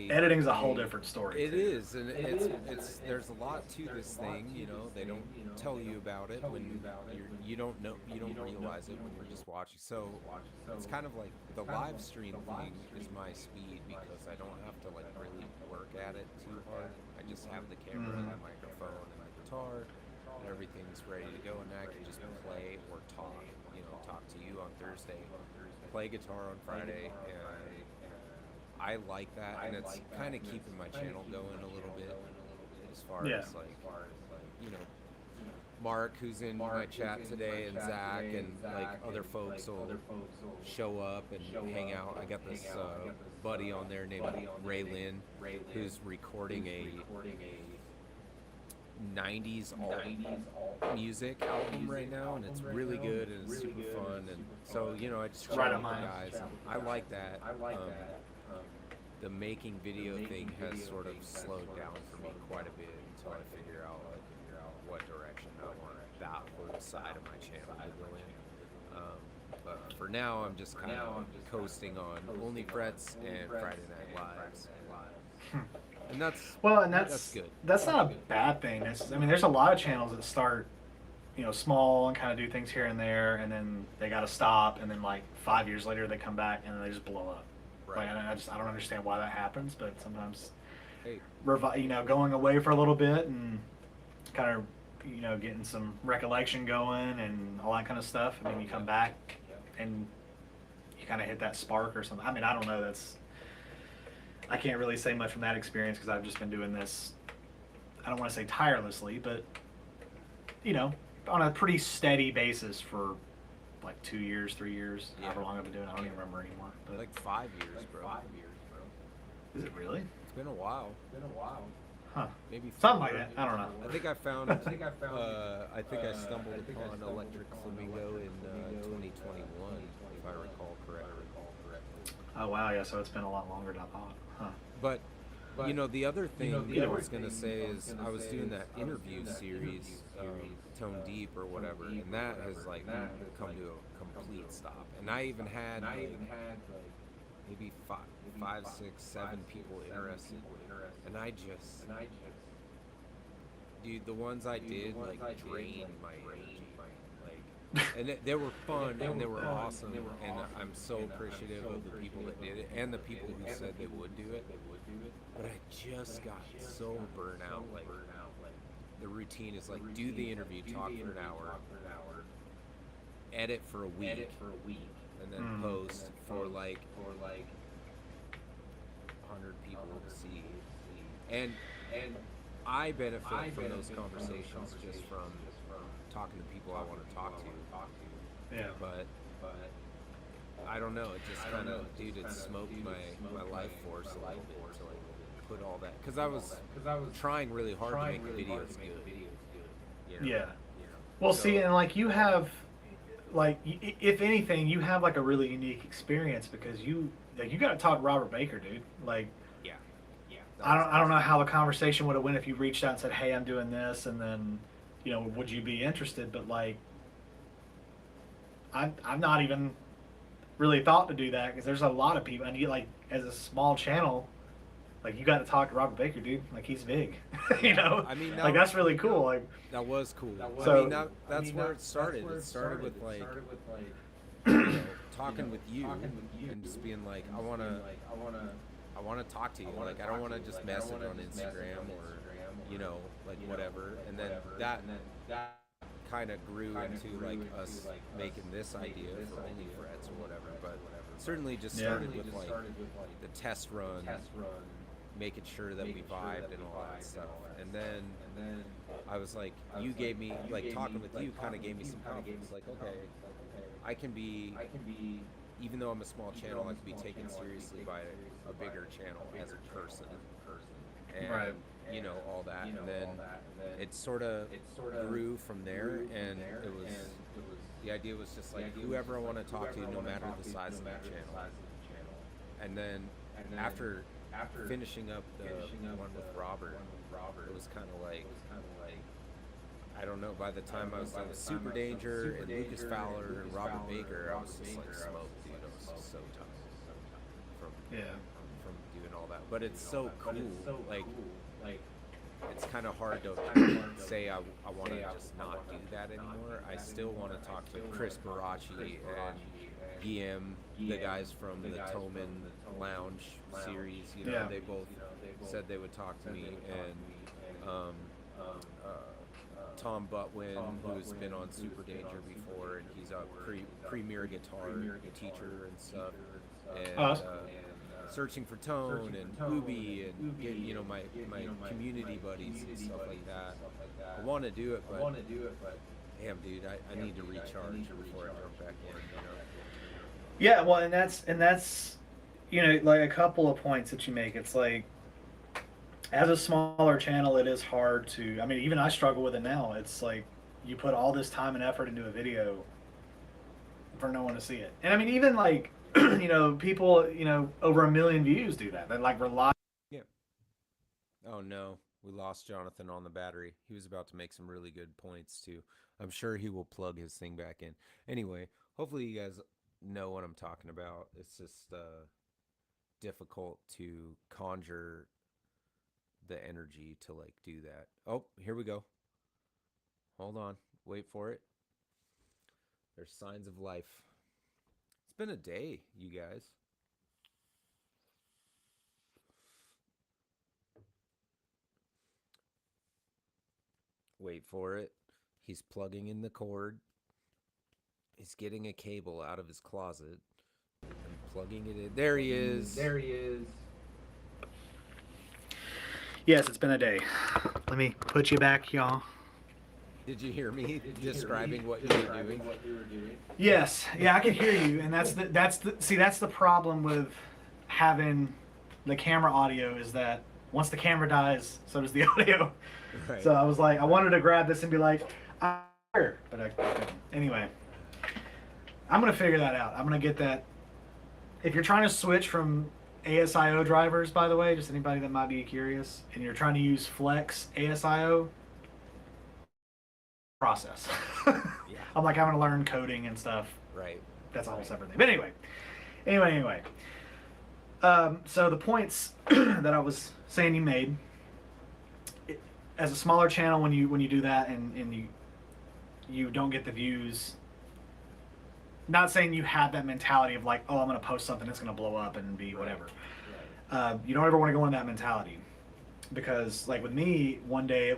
editing's a whole different story. it is, and it's there's a lot to this thing. They don't tell you about it when you don't realize it when you're just watching. So it's kind of like the live stream thing is my speed, because I don't have to like really work at it too hard. I just have the camera and the microphone and the guitar, and everything's ready to go, and I can just play or talk. Talk to you on Thursday, play guitar on Friday, and I like that, and it's kind of keeping my channel going a little bit, as far as like, Mark, who's in my chat today, and Zach, and like other folks will show up and hang out. I got this buddy on there named Ray Lynn, who's recording a 90s alt music album right now, and it's really good and it's super fun. And so I just try with the guys. I like that. The making video thing has sort of slowed down for me quite a bit until I figure out what direction I want that whole side of my channel to go in. But for now, I'm just kind of coasting on Onlyfrets and Friday Night Lives. And that's good. That's not a bad thing. There's a lot of channels that start, small and kind of do things here and there, and then they got to stop, and then like 5 years later they come back and then they just blow up. Right. Like, I don't understand why that happens, but sometimes, Hey. Going away for a little bit and kind of, getting some recollection going and all that kind of stuff, and then you come back and you kind of hit that spark or something. I don't know. I can't really say much from that experience, because I've just been doing this, I don't want to say tirelessly, but on a pretty steady basis for like 2 years, 3 years, Yeah. however long I've been doing it. I don't even remember anymore. But Like 5 years, bro. is it really? It's been a while. Huh. Maybe Something like 4. that. I don't know. I think I found. I stumbled upon Electric Flamingo in 2021, if I recall correctly. Oh wow, yeah. So it's been a lot longer than I thought. Huh. But you know, the other thing I was gonna say is I was doing that interview series, Tone Deep or whatever, and that has like come to a complete stop. And I even had maybe five, 6, 7 people interested, and I just, dude, the ones I did like drained my energy, like, and they were fun and they were awesome, and I'm so appreciative of the people that did it and the people who said they would do it. But I just got so burnt out. Like the routine is like do the interview, talk for an hour, edit for a week, and then post for like 100 people to see. And I benefit from those conversations just from talking to people I want to talk to. Yeah. But I don't know. It just kind of, dude, it smoked my life force a little bit to like put all that, because I was trying really hard to make the videos good. You know? Yeah. Well, see, and like you have, like, if anything, you have like a really unique experience because you got to talk to Robert Baker, dude. Like, Yeah. I don't know how the conversation would have went if you reached out and said, "Hey, I'm doing this," and then, you know, would you be interested? But like, I've not even really thought to do that because there's a lot of people, and you like as a small channel, like you got to talk to Robert Baker, dude. Like he's big, you know. I mean, like that's really cool. Like That was cool. So- I mean, that's where it started. It started with like, you know, talking with you and just being like, I want to talk to you. Like, I don't want to just message on Instagram or, you know, like whatever. And then that kind of grew into like us making this idea for Onlyfrets or whatever. But certainly just started with like the test run, making sure that we vibed and all that stuff. And then I was like, you gave me, like, talking with you kind of gave me some confidence. Like, okay, I can be, even though I'm a small channel, I can be taken seriously by a bigger channel as a person. And, Right. you know, all that. And then it sort of grew from there. And it was, the idea was just like, whoever I want to talk to, no matter the size of that channel. And then after finishing up the one with Robert, it was kind of like, I don't know, by the time I was done with Super Danger and Lucas Fowler and Robert Baker, I was just like smoked, dude. I was just so tired from doing all that. But it's so cool. Like, it's kind of hard to say I want to just not do that anymore. I still want to talk to Chris Baracci and Guillaume, the guys from the Toman Lounge series. You know, Yeah. they both said they would talk to me, and Tom Butwin, who's been on Super Danger before, and he's a premier guitar teacher and stuff, and Searching for Tone and Ubi and you know, my community buddies and stuff like that. I want to do it, but damn, dude, I need to recharge before I jump back in. You know. Yeah, well, and that's, you know, like a couple of points that you make. It's like, as a smaller channel, it is hard to, I mean, even I struggle with it now. It's like, you put all this time and effort into a video for no one to see it. And I mean, even like, you know, people, you know, over 1 million views do that. They like rely. Yeah. Oh no, we lost Jonathan on the battery. He was about to make some really good points too. I'm sure he will plug his thing back in. Anyway, hopefully you guys know what I'm talking about. It's just difficult to conjure the energy to like do that. Oh, here we go. Hold on. Wait for it. There's signs of life. It's been a day, you guys. Wait for it. He's plugging in the cord. He's getting a cable out of his closet and plugging it in. There he is. Yes, it's been a day. Let me put you back, y'all. Did you hear me describing what you were doing? Yes, yeah, I can hear you, and that's the problem with having the camera audio is that once the camera dies, so does the audio. Right. So I was like, I wanted to grab this and be like, I'm here, but I couldn't. Anyway, I'm gonna figure that out. I'm gonna get that. If you're trying to switch from ASIO drivers, by the way, just anybody that might be curious, and you're trying to use Flex ASIO, process. Yeah. I'm like having to learn coding and stuff. Right. That's a whole separate thing. But anyway. So the points that I was saying you made, as a smaller channel, when you do that and you don't get the views. Not saying you have that mentality of like, oh, I'm going to post something that's going to blow up and be whatever. You don't ever want to go in that mentality, because like with me, one day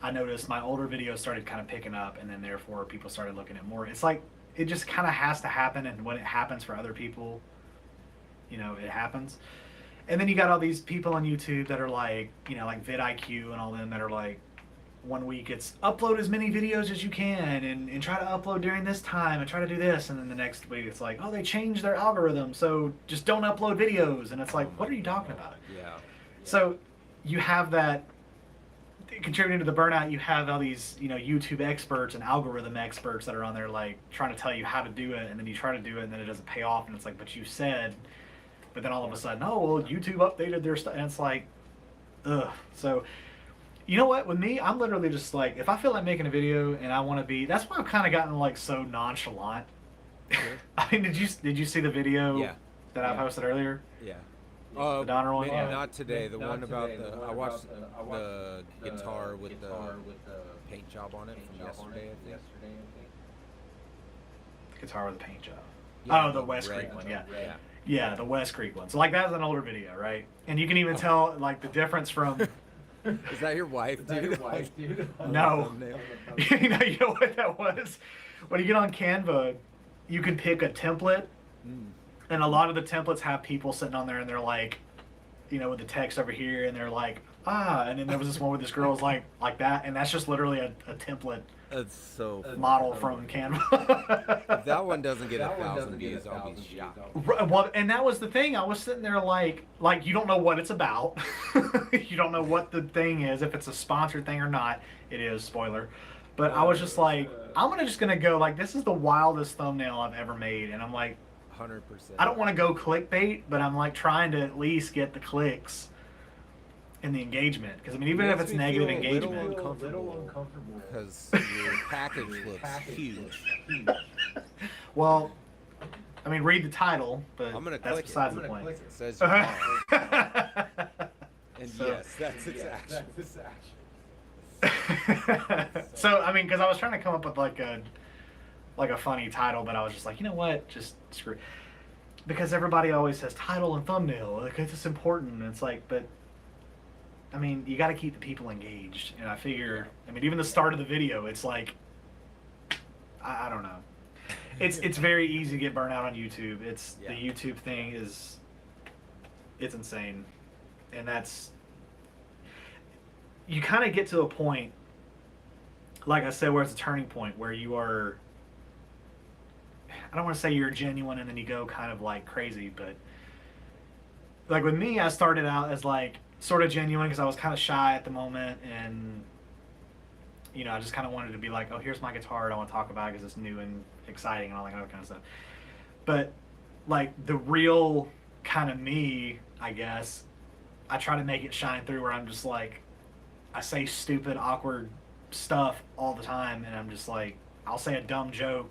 I noticed my older videos started kind of picking up, and then therefore people started looking at more. It's like it just kind of has to happen, and when it happens for other people, it happens. And then you got all these people on YouTube that are like, like vidIQ and all them that are like, one week it's upload as many videos as you can and try to upload during this time and try to do this, and then the next week it's like, oh, they changed their algorithm, so just don't upload videos. And it's like, what are you talking about? Yeah. So you have that contributing to the burnout. You have all these YouTube experts and algorithm experts that are on there like trying to tell you how to do it, and then you try to do it and then it doesn't pay off, and it's like, but you said. But then all of a sudden, oh, well, YouTube updated their stuff, and it's like, ugh. So you know what? With me, I'm literally just like, if I feel like making a video and I want to be, that's why I've kind of gotten like so nonchalant. I mean, did you see the video that I posted earlier? Yeah. The Donner one? Not today. The one about I watched the guitar with the paint job on it from yesterday, I think. Guitar with the paint job. Yeah, Oh, the West Creek one, yeah. Yeah. Yeah, the West Creek one. So like that's an older video, right? And you can even tell like the difference from. Is that your wife, dude? No. You know what that was? When you get on Canva, you can pick a template, and a lot of the templates have people sitting on there, and they're like, with the text over here, and they're like, and then there was this one where this girl was like that, and that's just literally a template. That's so model from Canva. If that one doesn't get 1,000 views, I'll be shocked. Well, and that was the thing. I was sitting there like you don't know what it's about. You don't know what the thing is, if it's a sponsored thing or not. It is, spoiler. But I was just like, I'm just gonna go like, this is the wildest thumbnail I've ever made, and I'm like, 100%. I don't want to go clickbait, but I'm like trying to at least get the clicks and the engagement, because I mean, even if it's negative engagement, Little uncomfortable because your package looks huge. Well, I mean, read the title, but I'm gonna that's click besides it. the point. It says your mom. And So- yes, that's its action. So I mean, because I was trying to come up with like a funny title, but I was just like, you know what, just screw it. Because everybody always says title and thumbnail, like it's important. And it's like, but I mean, you got to keep the people engaged, and I figure, I mean, even the start of the video, it's like, I don't know, it's very easy to get burnt out on YouTube. It's the YouTube thing it's insane, and that's, you kind of get to a point, like I said, where it's a turning point where you are, I don't want to say you're genuine and then you go kind of like crazy, but like with me, I started out as like sort of genuine because I was kind of shy at the moment, and I just kind of wanted to be like, oh, here's my guitar, and I want to talk about it because it's new and exciting and all that kind of stuff. But like the real kind of me, I guess, I try to make it shine through where I'm just like, I say stupid, awkward stuff all the time, and I'm just like, I'll say a dumb joke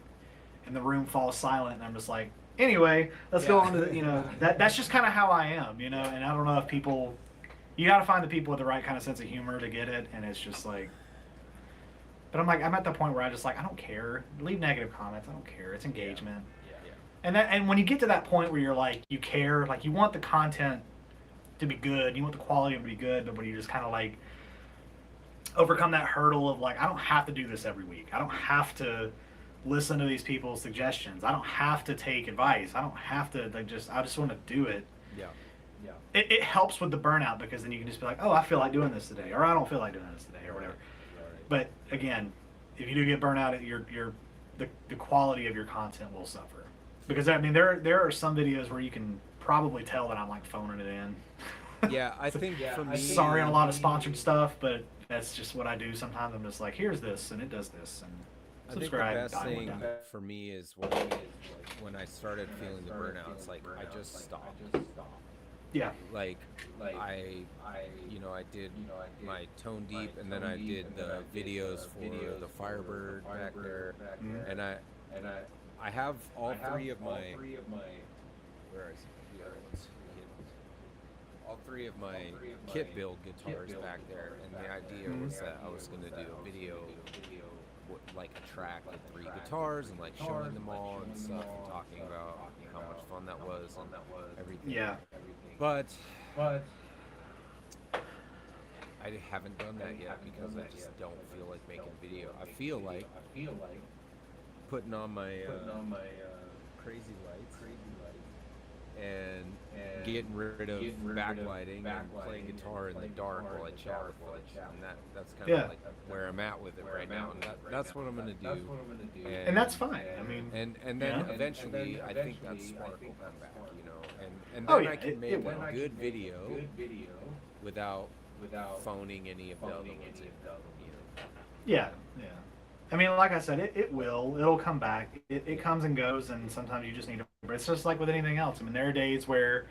and the room falls silent, and I'm just like, anyway, let's go on to the, that's just kind of how I am, and I don't know if people, you got to find the people with the right kind of sense of humor to get it, and it's just like, but I'm at the point where I just like, I don't care, leave negative comments, I don't care, it's engagement. And when you get to that point where you're like, you care, like you want the content to be good, you want the quality to be good, but when you just kind of like overcome that hurdle of like, I don't have to do this every week, I don't have to listen to these people's suggestions, I don't have to take advice, I don't have to like I just want to do it. It helps with the burnout, because then you can just be like, oh, I feel like doing this today, or I don't feel like doing this today, or whatever. But again, if you do get burnt out, the quality of your content will suffer. Because I mean, there are some videos where you can probably tell that I'm like phoning it in. Yeah, I think for me, Sorry on a lot of sponsored stuff, but that's just what I do. Sometimes I'm just like, here's this, and it does this, and I think the subscribe. best die, thing die. for me is when I started feeling the burnout. It's like I just stopped. Yeah. Like I did my tone deep, and then I did the videos for the Firebird back there, and I have all three of my where is the other ones? All three of my kit build guitars back there, and the idea was that I was going to do a video, like a track with 3 guitars and like showing them all and stuff, and talking about how much fun that was and everything. Yeah. But I haven't done that yet because I just don't feel like making a video. I feel like putting on my crazy lights and getting rid of backlighting and playing guitar in the dark while I chat with folks. And that's kind of like where I'm at with it right now. And that's what I'm going to do. And that's fine. I mean, and then eventually I think that spark will come back, you know. And Oh, then yeah, I can make a good video without phoning any of the other ones in, you know. yeah. I mean, like I said, it'll come back. It comes and goes, and sometimes you just need to. It's just like with anything else. I mean, there are days where,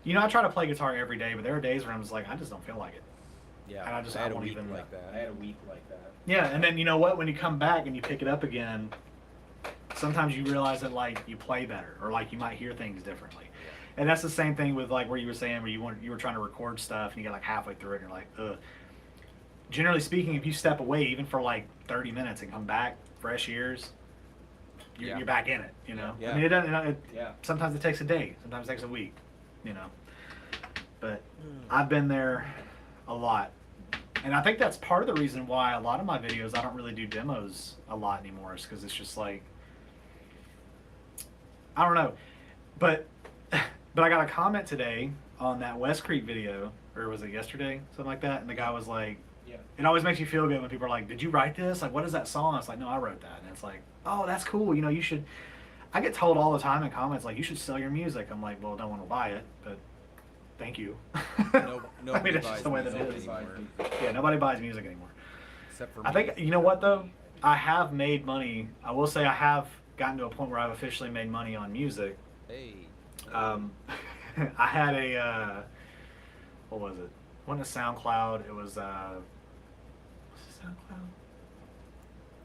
you know, I try to play guitar every day, but there are days where I'm just like, I just don't feel like it. Yeah, And I had a won't week even like that. I had a week like that. Yeah, and then you know what? When you come back and you pick it up again, sometimes you realize that like you play better, or like you might hear things differently. And that's the same thing with like where you were saying where you were trying to record stuff and you get like halfway through it and you're like, ugh. Generally speaking, if you step away even for like 30 minutes and come back fresh ears, you're back in it, you know. Yeah. I mean, it doesn't. Sometimes it takes a day, sometimes it takes a week, you know. But I've been there a lot, and I think that's part of the reason why a lot of my videos I don't really do demos a lot anymore, is because it's just like, I don't know, but I got a comment today on that West Creek video, or was it yesterday, something like that, and the guy was like, it always makes you feel good when people are like, did you write this? Like, what is that song? It's like, no, I wrote that. And it's like, oh, that's cool. You know, you should. I get told all the time in comments, like, you should sell your music. I'm like, well, I don't want to buy it, but thank you. Nobody I mean, it's buys just the way that music it is. anymore. Yeah, nobody buys music anymore. Except for I me. think, you know what, though? I have made money. I will say I have gotten to a point where I've officially made money on music. Hey. I had a, what was it? It wasn't a SoundCloud. It was, SoundCloud?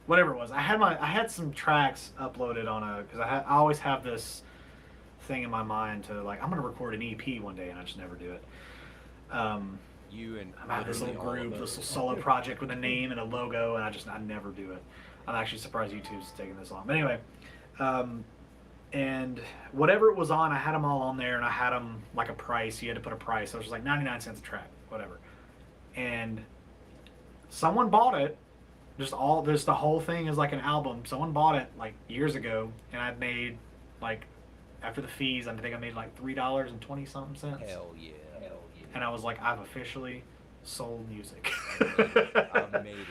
Whatever it was. I had some tracks uploaded on because I always have this thing in my mind to like, I'm going to record an EP one day, and I just never do it. You and I have this little literally all group, of this those. little solo project with a name and a logo, and I never do it. I'm actually surprised YouTube's taking this long. But anyway, and whatever it was on, I had them all on there, and I had them like a price. You had to put a price. So it was like 99 cents a track, whatever. And someone bought it. Just the whole thing is like an album. Someone bought it like years ago, and I made like, after the fees, I think I made like $3.20 something cents. Hell yeah. And I was like, I've officially sold music. I've made it.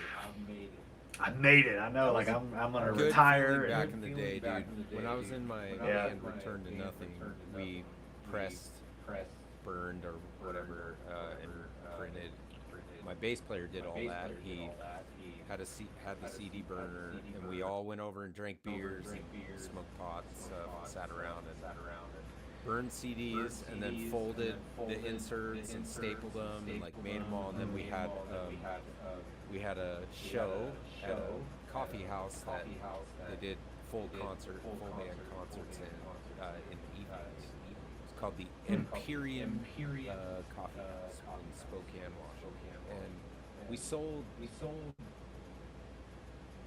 I made it. I know. Like I'm gonna Good retire. feeling back and- in the day, dude. When I was in my band Return to Nothing, we pressed, burned, or whatever, and printed. My bass player did all that. He had the CD burner, and we all went over and drank beers and smoked pot and stuff, and sat around and burned CDs, and then folded the inserts and stapled them and like made them all. And then we had a show at a coffee house that they did full band concerts in the evenings. It's called the Empyrean Coffee House in Spokane, Washington, and we sold.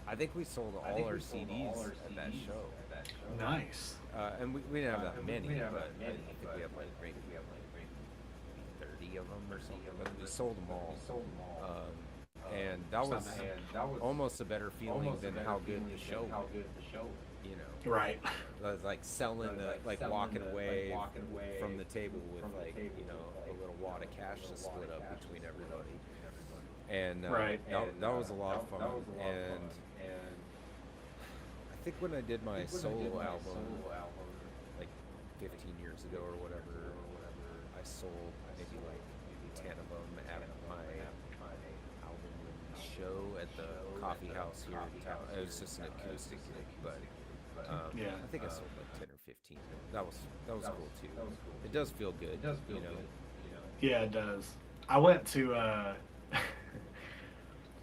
I think we sold all our CDs at that show. Nice. And we didn't have that many, but I think we had like maybe 30 of them or something. But we sold them all. And that was almost a better feeling than how good the show was. You know, Right. it was like selling walking away from the table with like, you know, a little wad of cash to split up between everybody. And Right. that was a lot of fun. And I think when I did my solo album, like 15 years ago or whatever, I sold maybe like 10 of them at my album show at the coffee house here in town. It was just an acoustic gig, but Yeah. I think I sold like 10 or 15. That was cool too. It does feel good, you know. Yeah, it does. I went to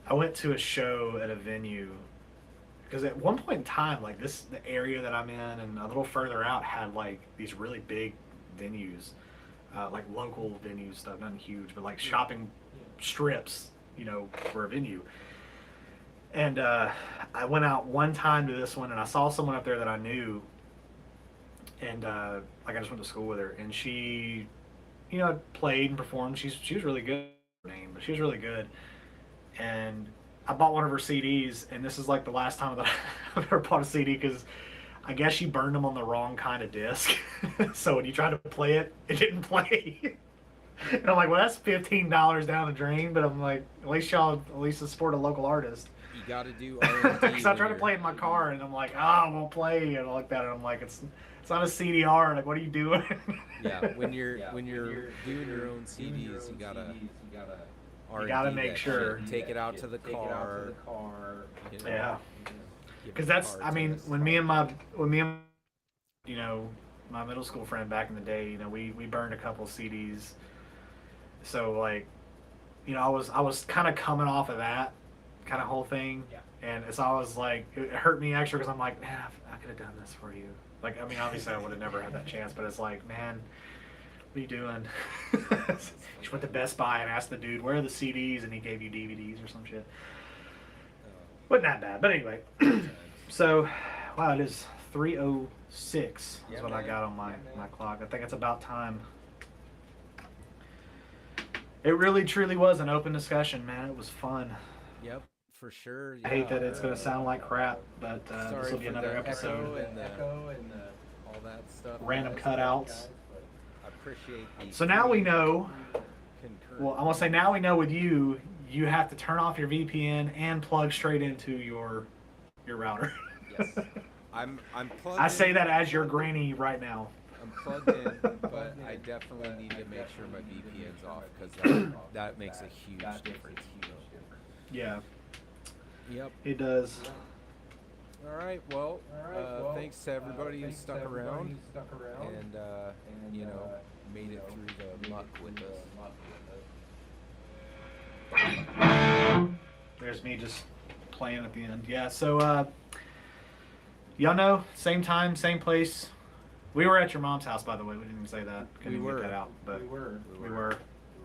I went to a show at a venue because at one point in time, like the area that I'm in and a little further out had like these really big venues, like local venues stuff, nothing huge, but like shopping strips, you know, for a venue. And I went out one time to this one, and I saw someone up there that I knew, and like I just went to school with her, and she, you know, played and performed. She was really good. But she was really good, and I bought one of her CDs, and this is like the last time that I've ever bought a CD because I guess she burned them on the wrong kind of disc. So when you try to play it, it didn't play. And I'm like, well, that's $15 down the drain. But I'm like, at least support a local artist. You got to do R&D. Because I tried to play it in my car, and I'm like, oh, it won't play, and I like that, and I'm like, it's not a CDR. Like, what are you doing? Yeah, when you're doing your own CDs, you gotta make sure. Take it out to the car. You know, Yeah. give Because the that's, car I mean, test. when me and you know, my middle school friend back in the day, you know, we burned a couple CDs. So like, you know, I was kind of coming off of that kind of whole thing. Yeah. And so I was like, it hurt me extra because I'm like, man, I could have done this for you. Like, I mean, obviously I would have never had that chance, but it's like, man, what are you doing? You went to Best Buy and asked the dude, where are the CDs? And he gave you DVDs or some shit. Wasn't that bad, but anyway. So, wow, it is 3:06 is Yeah, what I man. got on my clock. I think it's about time. It really, truly was an open discussion, man. It was fun. Yep, for sure. I hate yeah. that it's going to sound like crap, but this Sorry will be for another the episode. echo and all that stuff. Random guys. cutouts. I appreciate the So now we know. concurrent. Well, I'm gonna say now we know with you, you have to turn off your VPN and plug straight into your router. Yes. I'm plugged I in. say that as your granny right now. I'm plugged in, but I definitely need to make sure my VPN's off because that makes a huge difference. Yeah, Yep. it does. All right. Well, thanks to everybody who stuck around and you know, made it through the muck with us. There's me just playing at the end. Yeah. So y'all know, same time, same place. We were at your mom's house, by the way. We didn't even say that. Couldn't even were. get that out, but We were. we were.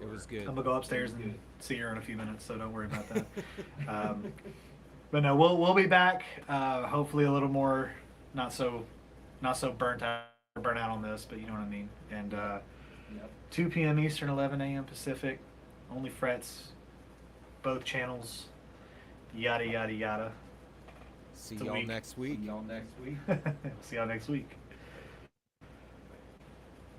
It was good. I'm gonna go upstairs and see her in a few minutes, so don't worry about that. But no, we'll be back. Hopefully a little more, not so burnt out on this, but you know what I mean. And 2 p.m. Eastern, 11 a.m. Pacific. Onlyfrets, both channels. Yada yada yada. See It's a y'all week. next week. See y'all next week. See y'all next week.